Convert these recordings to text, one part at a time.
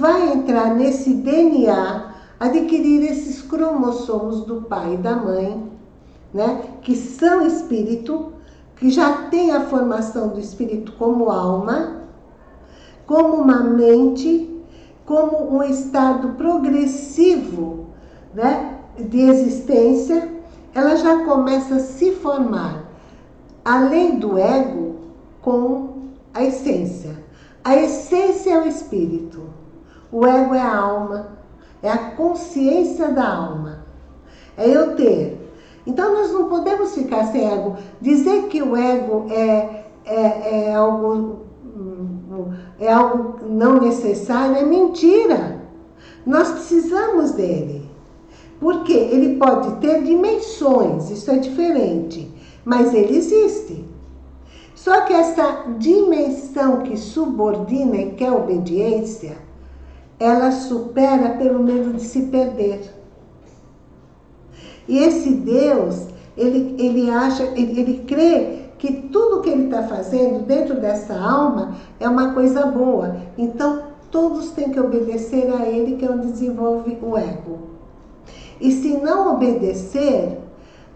vai entrar nesse DNA, adquirir esses cromossomos do pai e da mãe, né? Que são espírito, que já tem a formação do espírito como alma, como uma mente, como um estado progressivo, né, de existência. Ela já começa a se formar, além do ego, com a essência. A essência é o espírito, o ego é a alma, é a consciência da alma, é eu ter. Então nós não podemos ficar sem ego. Dizer que o ego é algo não necessário é mentira. Nós precisamos dele. Porque ele pode ter dimensões, isso é diferente, mas ele existe. Só que essa dimensão que subordina e quer obediência, ela supera pelo medo de se perder. E esse Deus, ele crê que tudo que ele está fazendo dentro dessa alma é uma coisa boa. Então, todos têm que obedecer a ele, que é onde desenvolve o ego. E se não obedecer,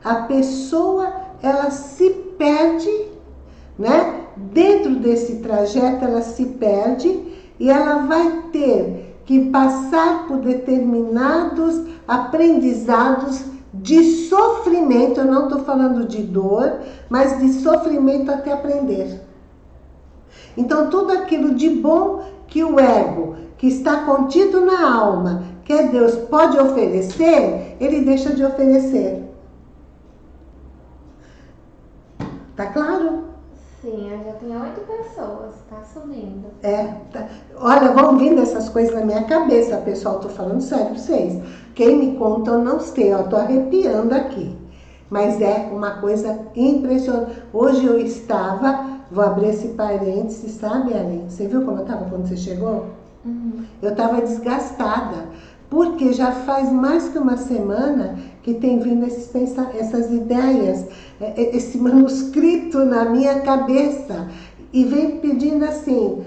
a pessoa, ela se perde, né? Dentro desse trajeto, ela se perde e ela vai ter que passar por determinados aprendizados de sofrimento. Eu não estou falando de dor, mas de sofrimento até aprender. Então, tudo aquilo de bom que o ego, que está contido na alma, que Deus pode oferecer, ele deixa de oferecer. Tá claro? Sim, eu já tenho 8 pessoas, tá subindo. Tá. Olha, vão vindo essas coisas na minha cabeça, pessoal, tô falando sério pra vocês. Quem me conta, eu não sei, eu tô arrepiando aqui. Mas é uma coisa impressionante. Hoje eu estava, vou abrir esse parênteses, sabe, Ellen? Você viu como eu estava quando você chegou? Uhum. Eu estava desgastada, porque já faz mais que uma semana que tem vindo essas ideias, esse manuscrito na minha cabeça, e vem pedindo assim,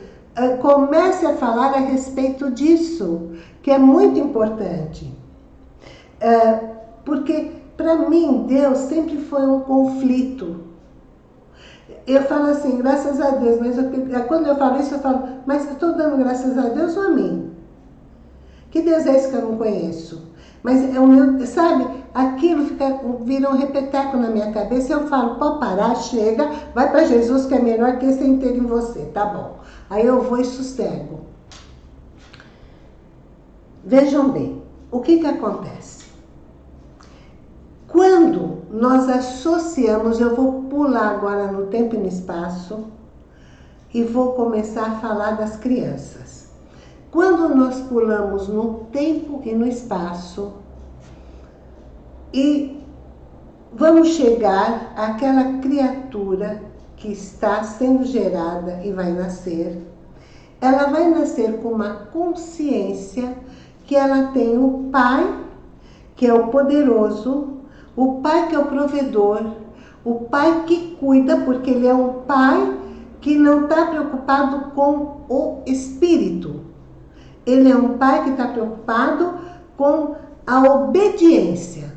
comece a falar a respeito disso, que é muito importante. Porque, para mim, Deus sempre foi um conflito. Eu falo assim, graças a Deus, mas quando eu falo isso, eu falo, mas eu estou dando graças a Deus ou a mim? Que Deus é esse que eu não conheço? Mas é o meu, sabe, aquilo vira um repeteco na minha cabeça. Eu falo, pode parar, chega, vai para Jesus que é melhor que esse inteiro em você, tá bom. Aí eu vou e sossego. Vejam bem, o que acontece? Quando nós associamos, eu vou pular agora no tempo e no espaço e vou começar a falar das crianças. Quando nós pulamos no tempo e no espaço e vamos chegar àquela criatura que está sendo gerada e vai nascer, ela vai nascer com uma consciência que ela tem o Pai, que é o poderoso, o Pai que é o provedor, o Pai que cuida, porque ele é um Pai que não está preocupado com o espírito. Ele é um Pai que está preocupado com a obediência,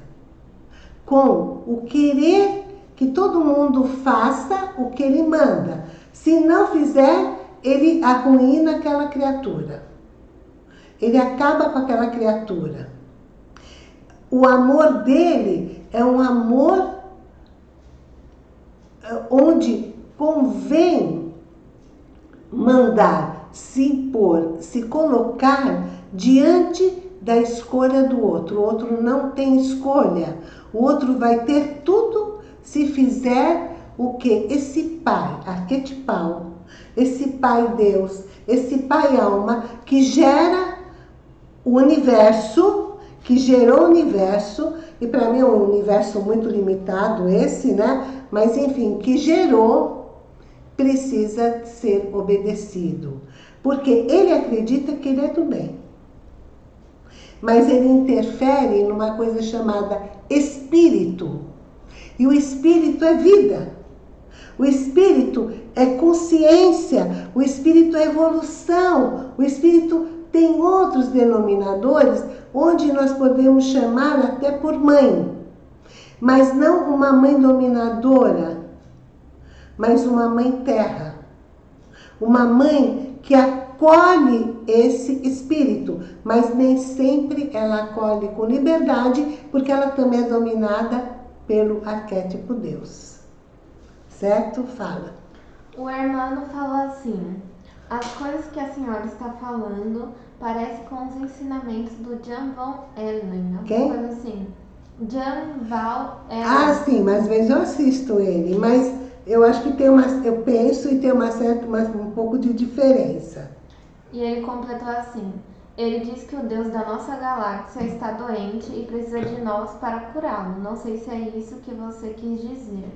com o querer que todo mundo faça o que ele manda. Se não fizer, ele arruína aquela criatura. Ele acaba com aquela criatura. O amor dele é um amor onde convém mandar, se impor, se colocar diante da escolha do outro. O outro não tem escolha. O outro vai ter tudo se fizer o que? Esse Pai arquetipal, esse Pai Deus, esse Pai alma que gera o universo, que gerou o universo, e para mim é um universo muito limitado esse, né? Mas enfim, que gerou, precisa ser obedecido. Porque ele acredita que ele é do bem. Mas ele interfere numa coisa chamada espírito. E o espírito é vida. O espírito é consciência. O espírito é evolução. O espírito tem outros denominadores onde nós podemos chamar até por mãe, mas não uma mãe dominadora, mas uma mãe terra, uma mãe que acolhe esse espírito, mas nem sempre ela acolhe com liberdade, porque ela também é dominada pelo arquétipo Deus. Certo? Fala. O Hermano falou assim: as coisas que a senhora está falando parecem com os ensinamentos do Jan Van Ellen. Quem? Coisa assim. Jan Van Ellen. Ah, sim, mas às vezes eu assisto ele, mas eu acho que tem eu penso e tem um pouco de diferença. E ele completou assim: ele diz que o Deus da nossa galáxia está doente e precisa de nós para curá-lo. Não sei se é isso que você quis dizer.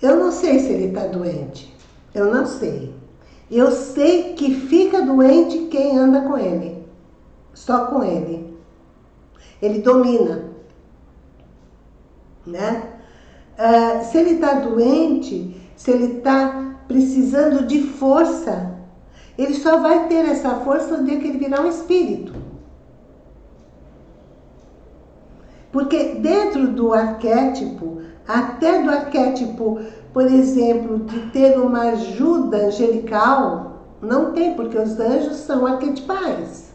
Eu não sei se ele está doente. Eu não sei. Eu sei que fica doente quem anda com ele. Só com ele. Ele domina. Né? Se ele está doente, se ele está precisando de força, ele só vai ter essa força no dia que ele virar um espírito. Porque dentro do arquétipo, até do arquétipo, por exemplo, de ter uma ajuda angelical, não tem, porque os anjos são arquetipais.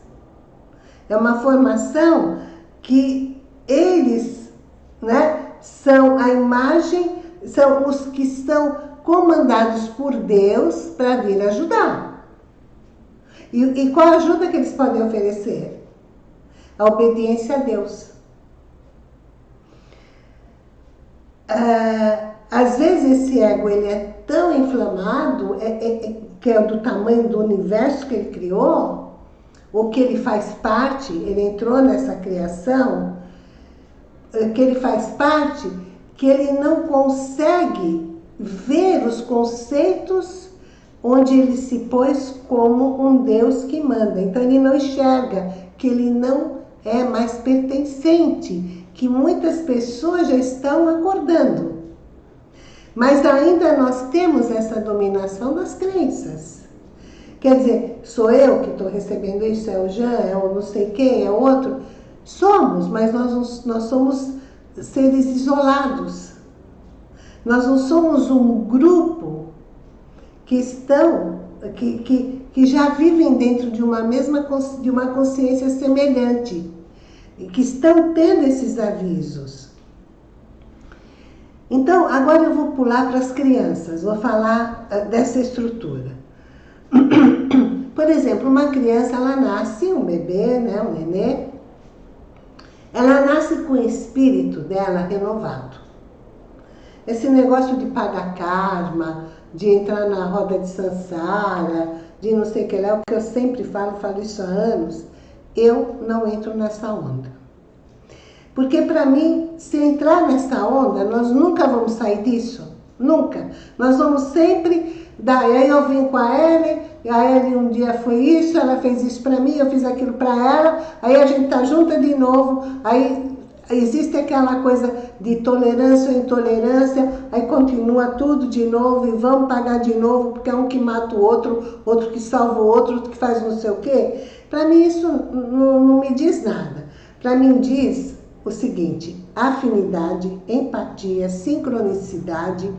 É uma formação que eles, né, são a imagem, são os que são comandados por Deus para vir ajudar. E qual a ajuda que eles podem oferecer? A obediência a Deus. Às vezes esse ego ele é tão inflamado, que é do tamanho do universo que ele criou, ou que ele faz parte, ele entrou nessa criação, que ele faz parte, que ele não consegue ver os conceitos onde ele se pôs como um Deus que manda. Então ele não enxerga que ele não é mais pertencente, que muitas pessoas já estão acordando. Mas ainda nós temos essa dominação das crenças. Quer dizer, sou eu que estou recebendo isso, é o Jean, é o não sei quem, é outro. Somos, mas nós somos seres isolados. Nós não somos um grupo que já vivem dentro de uma consciência semelhante, que estão tendo esses avisos. Então, agora eu vou pular para as crianças, vou falar dessa estrutura. Por exemplo, uma criança, ela nasce, um bebê, né, um nenê, ela nasce com o espírito dela renovado. Esse negócio de pagar karma, de entrar na roda de Sansara, de não sei o que lá, é o que eu sempre falo isso há anos, eu não entro nessa onda. Porque para mim, se entrar nessa onda, nós nunca vamos sair disso. Nunca. Nós vamos sempre dar. Aí eu vim com a Ellen um dia foi isso, ela fez isso para mim, eu fiz aquilo para ela, aí a gente tá junta de novo, aí existe aquela coisa de tolerância ou intolerância, aí continua tudo de novo e vamos pagar de novo, porque é um que mata o outro, outro que salva o outro, outro que faz não sei o quê. Para mim isso não me diz nada. Para mim diz o seguinte: afinidade, empatia, sincronicidade.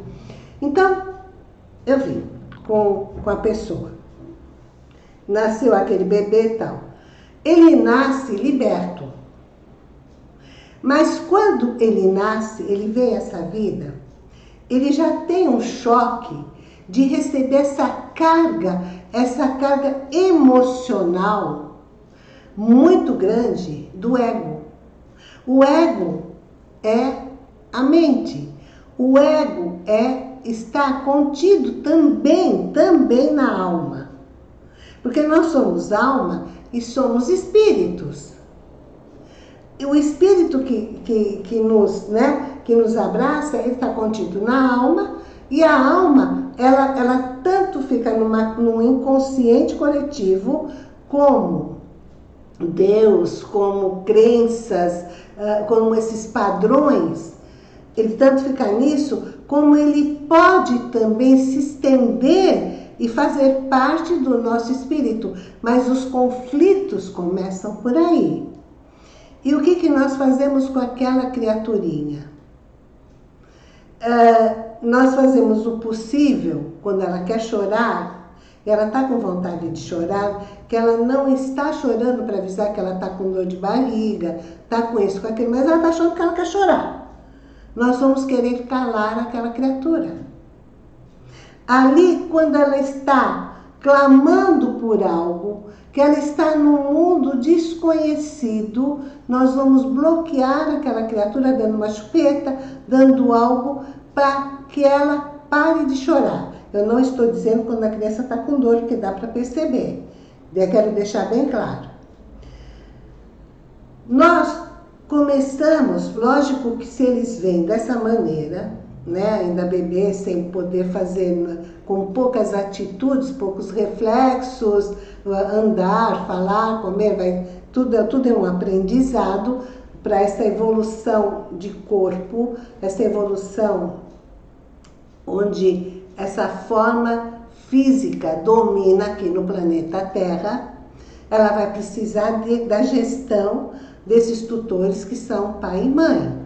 Então, eu vim com a pessoa. Nasceu aquele bebê e tal. Ele nasce liberto. Mas quando ele nasce, ele vê essa vida, ele já tem um choque de receber essa carga emocional muito grande do ego. O ego é a mente. O ego está contido também na alma. Porque nós somos alma e somos espíritos. E o espírito que nos abraça, ele está contido na alma, e a alma, ela tanto fica num inconsciente coletivo, como Deus, como crenças, como esses padrões, ele tanto fica nisso, como ele pode também se estender e fazer parte do nosso espírito. Mas os conflitos começam por aí. E o que nós fazemos com aquela criaturinha? Nós fazemos o possível, quando ela quer chorar, ela está com vontade de chorar, que ela não está chorando para avisar que ela está com dor de barriga, está com isso, com aquilo, mas ela está chorando porque ela quer chorar. Nós vamos querer calar aquela criatura. Ali, quando ela está clamando por algo, que ela está num mundo desconhecido, nós vamos bloquear aquela criatura dando uma chupeta, dando algo para que ela pare de chorar. Eu não estou dizendo quando a criança está com dor, que dá para perceber. Eu quero deixar bem claro. Nós começamos, lógico que se eles vêm dessa maneira, né, ainda bebê, sem poder fazer, com poucas atitudes, poucos reflexos, andar, falar, comer, tudo é um aprendizado para essa evolução de corpo, essa evolução onde essa forma física domina aqui no planeta Terra. Ela vai precisar da gestão desses tutores que são pai e mãe.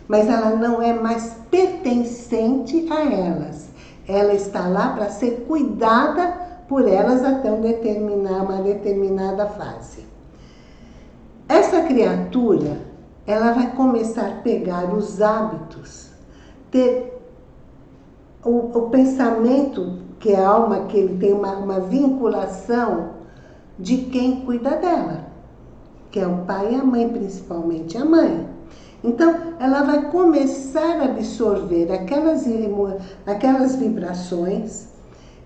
Mas ela não é mais pertencente a elas. Ela está lá para ser cuidada por elas até uma determinada fase. Essa criatura, ela vai começar a pegar os hábitos, ter o pensamento, que é a alma, que ele tem uma vinculação de quem cuida dela, que é o pai e a mãe, principalmente a mãe. Então, ela vai começar a absorver aquelas vibrações,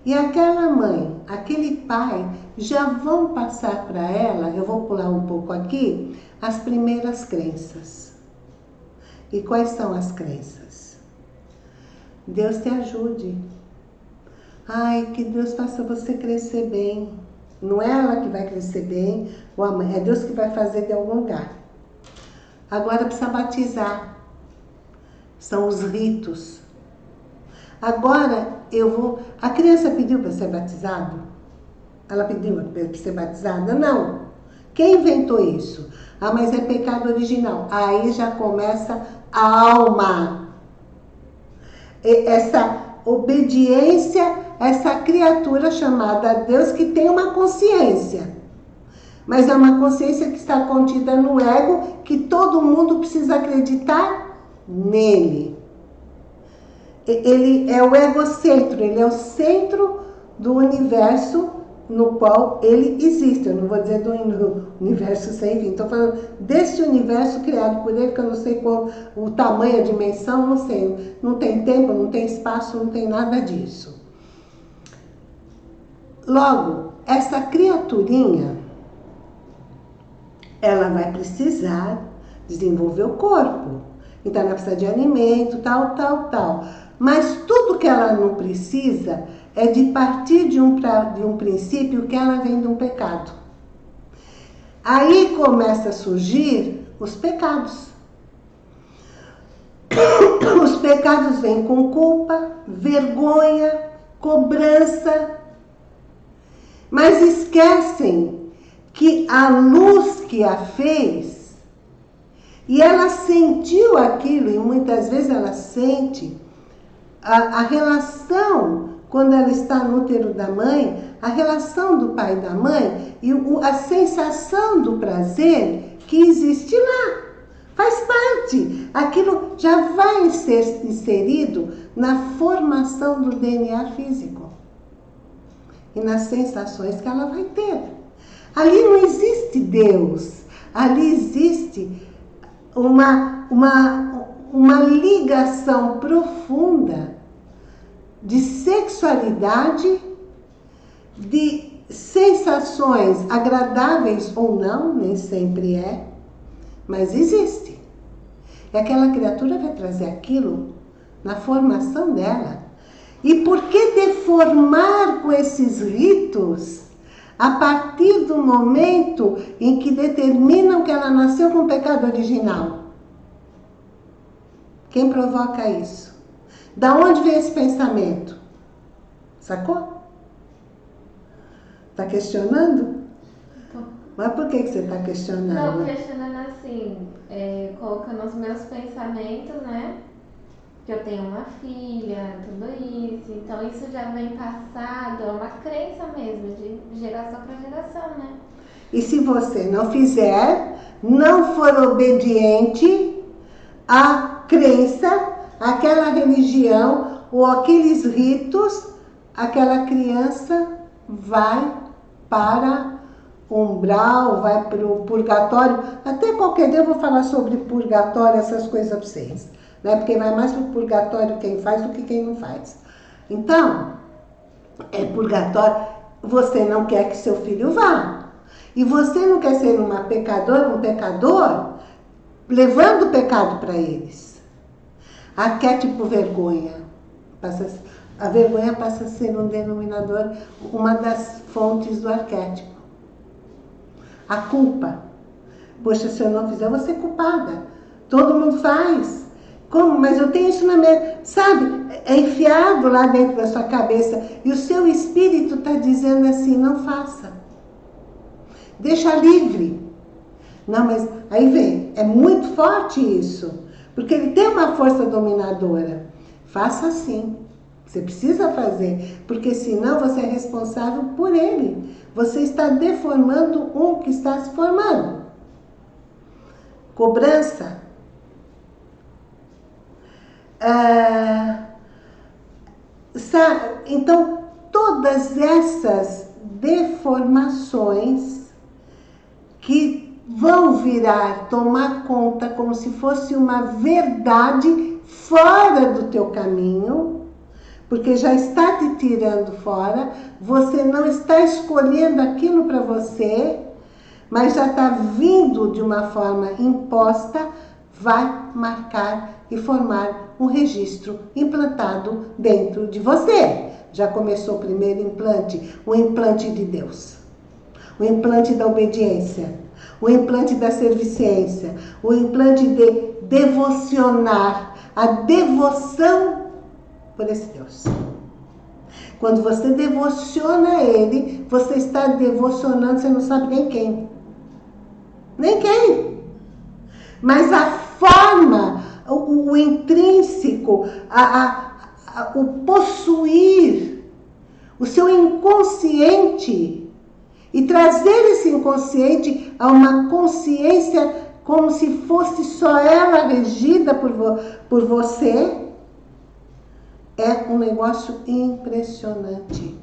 e aquela mãe, aquele pai, já vão passar para ela, eu vou pular um pouco aqui, as primeiras crenças. E quais são as crenças? Deus te ajude. Ai, que Deus faça você crescer bem. Não é ela que vai crescer bem, ou a mãe, é Deus que vai fazer de algum lugar. Agora precisa batizar. São os ritos. Agora a criança pediu para ser batizado? Ela pediu para ser batizada? Não. Quem inventou isso? Ah, mas é pecado original. Aí já começa a alma. Essa obediência, essa criatura chamada Deus, que tem uma consciência. Mas é uma consciência que está contida no ego, que todo mundo precisa acreditar nele. Ele é o egocentro, ele é o centro do universo no qual ele existe. Eu não vou dizer do universo sem fim, estou falando desse universo criado por ele, que eu não sei qual o tamanho, a dimensão, não sei. Não tem tempo, não tem espaço, não tem nada disso. Logo, essa criaturinha, ela vai precisar desenvolver o corpo. Então, ela precisa de alimento, tal. Mas tudo que ela não precisa é de partir de um princípio que ela vem de um pecado. Aí começa a surgir os pecados. Os pecados vêm com culpa, vergonha, cobrança. Mas esquecem que a luz que a fez, e ela sentiu aquilo, e muitas vezes ela sente a relação, quando ela está no útero da mãe, a relação do pai e da mãe, e a sensação do prazer que existe lá. Faz parte. Aquilo já vai ser inserido na formação do DNA físico. E nas sensações que ela vai ter. Ali não existe Deus. Ali existe uma ligação profunda de sexualidade, de sensações agradáveis ou não, nem sempre é, mas existe. E aquela criatura vai trazer aquilo na formação dela. E por que deformar com esses ritos a partir do momento em que determinam que ela nasceu com o pecado original? Quem provoca isso? Da onde vem esse pensamento? Sacou? Está questionando? Tô. Mas por que você está questionando? Não, questionando assim, colocando os meus pensamentos, né? Que eu tenho uma filha, tudo isso. Então isso já vem passado, é uma crença mesmo, de geração para geração, né? E se você não fizer, não for obediente à crença, àquela religião ou aqueles ritos, aquela criança vai para o umbral, vai para o purgatório. Até qualquer dia eu vou falar sobre purgatório, essas coisas para vocês, né? Porque vai mais para o purgatório quem faz do que quem não faz. Então, é purgatório. Você não quer que seu filho vá. E você não quer ser uma pecadora, um pecador, levando o pecado para eles. Arquétipo vergonha. A vergonha passa a ser um denominador, uma das fontes do arquétipo. A culpa. Poxa, se eu não fizer, eu vou ser culpada. Todo mundo faz. Como? Mas eu tenho isso na minha... Sabe? É enfiado lá dentro da sua cabeça. E o seu espírito está dizendo assim, não faça. Deixa livre. Não, mas aí vem, é muito forte isso. Porque ele tem uma força dominadora. Faça assim. Você precisa fazer. Porque senão você é responsável por ele. Você está deformando um que está se formando. Cobrança. Então, todas essas deformações que vão virar, tomar conta como se fosse uma verdade fora do teu caminho, porque já está te tirando fora, você não está escolhendo aquilo para você, mas já está vindo de uma forma imposta, vai marcar e formar um registro implantado dentro de você. Já começou o primeiro implante, o implante de Deus. O implante da obediência, o implante da serviciência, o implante de devocionar, a devoção por esse Deus. Quando você devociona Ele, você está devocionando, você não sabe nem quem. Nem quem. Mas a forma, o intrínseco, o possuir, o seu inconsciente, e trazer esse inconsciente a uma consciência como se fosse só ela regida por você, é um negócio impressionante.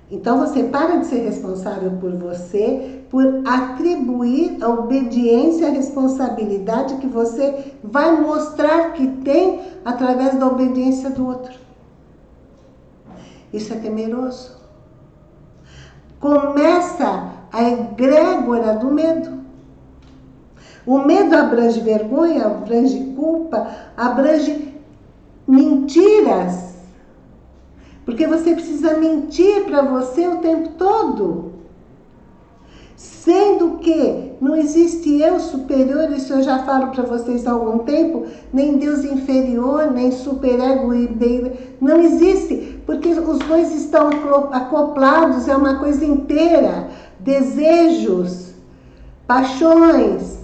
Então você para de ser responsável por você, por atribuir a obediência, a responsabilidade que você vai mostrar que tem através da obediência do outro. Isso é temeroso. Começa a egrégora do medo. O medo abrange vergonha, abrange culpa, abrange mentiras. Porque você precisa mentir para você o tempo todo. Sendo que não existe eu superior, isso eu já falo para vocês há algum tempo, nem Deus inferior, nem superego e bem, não existe, porque os dois estão acoplados, é uma coisa inteira, desejos, paixões,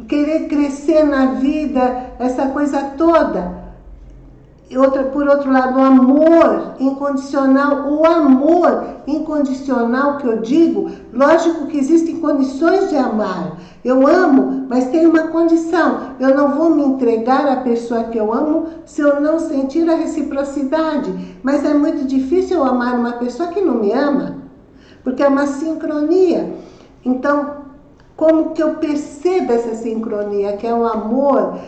querer crescer na vida, essa coisa toda. Por outro lado, o amor incondicional. O amor incondicional que eu digo, lógico que existem condições de amar. Eu amo, mas tem uma condição. Eu não vou me entregar à pessoa que eu amo se eu não sentir a reciprocidade. Mas é muito difícil eu amar uma pessoa que não me ama, porque é uma sincronia. Então, como que eu percebo essa sincronia, que é o amor,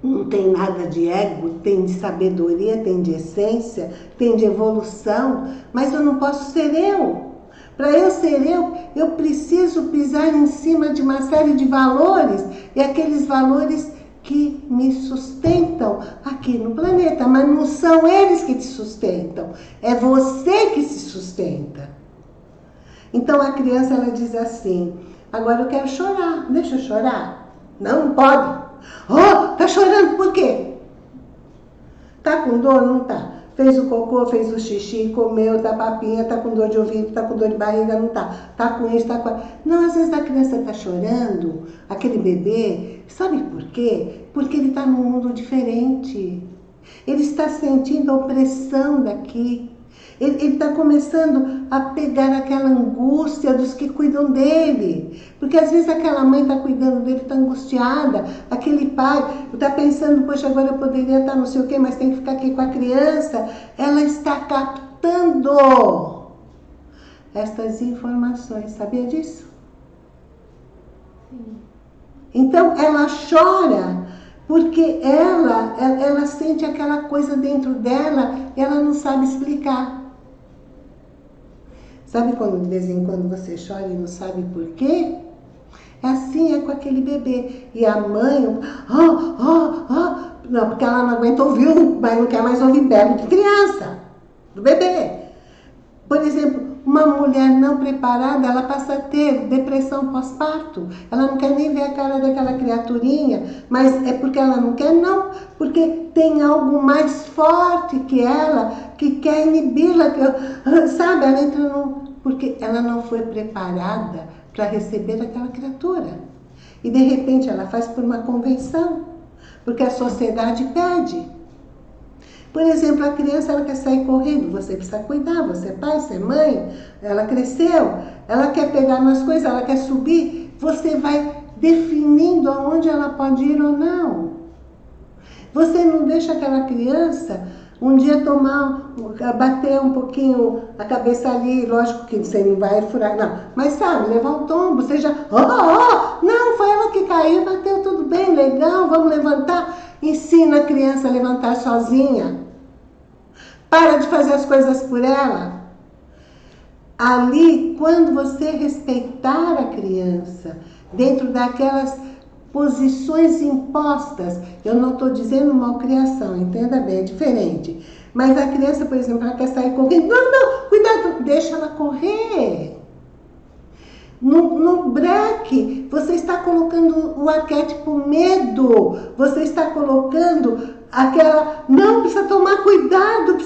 não tem nada de ego, tem de sabedoria, tem de essência, tem de evolução, mas eu não posso ser eu. Para eu ser eu preciso pisar em cima de uma série de valores, e aqueles valores que me sustentam aqui no planeta, mas não são eles que te sustentam, é você que se sustenta. Então a criança, ela diz assim, agora eu quero chorar, deixa eu chorar. Não pode. Oh, tá chorando por quê? Tá com dor? Não tá. fez o cocô, fez o xixi, comeu, tá papinha, tá com dor de ouvido, tá com dor de barriga, não tá. Tá com isso, tá com... Não, às vezes a criança tá chorando, aquele bebê, sabe por quê? Porque ele tá num mundo diferente. Ele está sentindo a opressão daqui. Ele está começando a pegar aquela angústia dos que cuidam dele. Porque às vezes aquela mãe está cuidando dele, está angustiada. Aquele pai está pensando, poxa, agora eu poderia estar não sei o quê, mas tem que ficar aqui com a criança. Ela está captando estas informações. Sabia disso? Sim. Então ela chora porque ela sente aquela coisa dentro dela e ela não sabe explicar. Sabe quando de vez em quando você chora e não sabe por quê? É assim, é com aquele bebê. E a mãe, não, porque ela não aguenta ouvir, mas não quer mais ouvir berro de criança, do bebê. Por exemplo, uma mulher não preparada, ela passa a ter depressão pós-parto. Ela não quer nem ver a cara daquela criaturinha, mas é porque ela não quer, não. Porque tem algo mais forte que ela, que quer inibi-la, sabe? Ela entra num... Porque ela não foi preparada para receber aquela criatura. E de repente ela faz por uma convenção, porque a sociedade pede. Por exemplo, a criança ela quer sair correndo, você precisa cuidar, você é pai, você é mãe, ela cresceu, ela quer pegar nas coisas, ela quer subir, você vai definindo aonde ela pode ir ou não. Você não deixa aquela criança um dia bater um pouquinho a cabeça ali, lógico que você não vai furar, não, mas sabe, levar um tombo, você já, não, foi ela que caiu, bateu, tudo bem, legal, vamos levantar. Ensina a criança a levantar sozinha. Para de fazer as coisas por ela. Ali, quando você respeitar a criança, dentro daquelas posições impostas, eu não estou dizendo malcriação, entenda bem, é diferente. Mas a criança, por exemplo, ela quer sair correndo. Não, cuidado, deixa ela correr. No breque, você está colocando o arquétipo medo, você está colocando aquela, não, precisa tomar cuidado,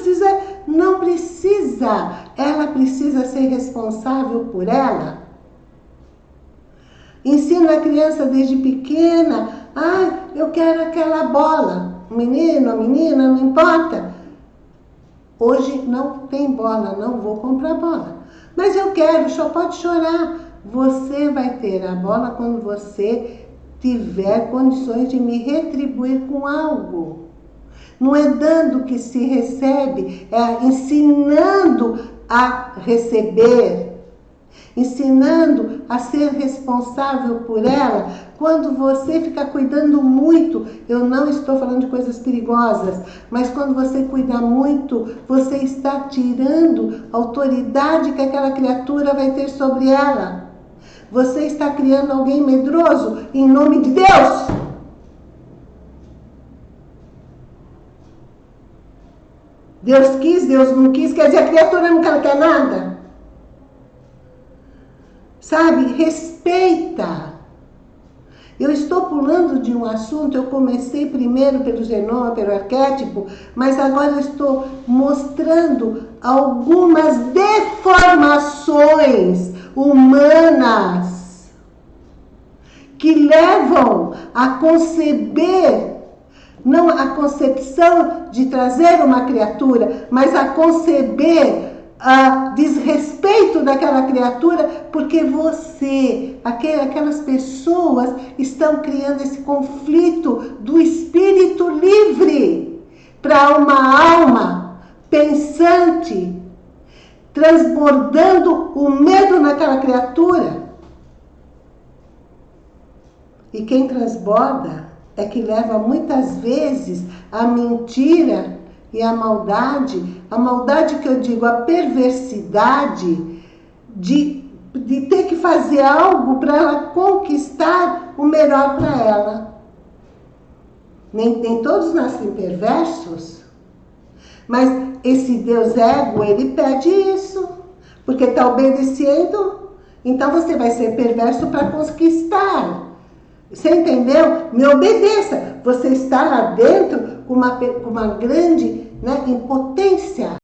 não precisa, ela precisa ser responsável por ela. Ensina a criança desde pequena, eu quero aquela bola, o menino, a menina, não importa. Hoje não tem bola, não vou comprar bola, mas eu quero, só pode chorar. Você vai ter a bola quando você tiver condições de me retribuir com algo. Não é dando que se recebe, é ensinando a receber, ensinando a ser responsável por ela. Quando você fica cuidando muito, eu não estou falando de coisas perigosas, mas quando você cuida muito, você está tirando a autoridade que aquela criatura vai ter sobre ela. Você está criando alguém medroso em nome de Deus. Deus quis, Deus não quis, quer dizer, a criatura não quer nada. Sabe, respeita. Eu estou pulando de um assunto, eu comecei primeiro pelo genoma, pelo arquétipo, mas agora eu estou mostrando algumas deformações humanas que levam a conceber, não a concepção de trazer uma criatura, mas a conceber a desrespeito daquela criatura, porque você, aquelas pessoas estão criando esse conflito do espírito livre para uma alma pensante, transbordando o medo naquela criatura. E quem transborda é que leva muitas vezes a mentira e a maldade que eu digo, a perversidade de ter que fazer algo para ela conquistar o melhor para ela. Nem todos nascem perversos, mas esse Deus ego, ele pede isso, porque está obedecendo, então você vai ser perverso para conquistar. Você entendeu? Me obedeça. Você está lá dentro com uma grande né, em potência.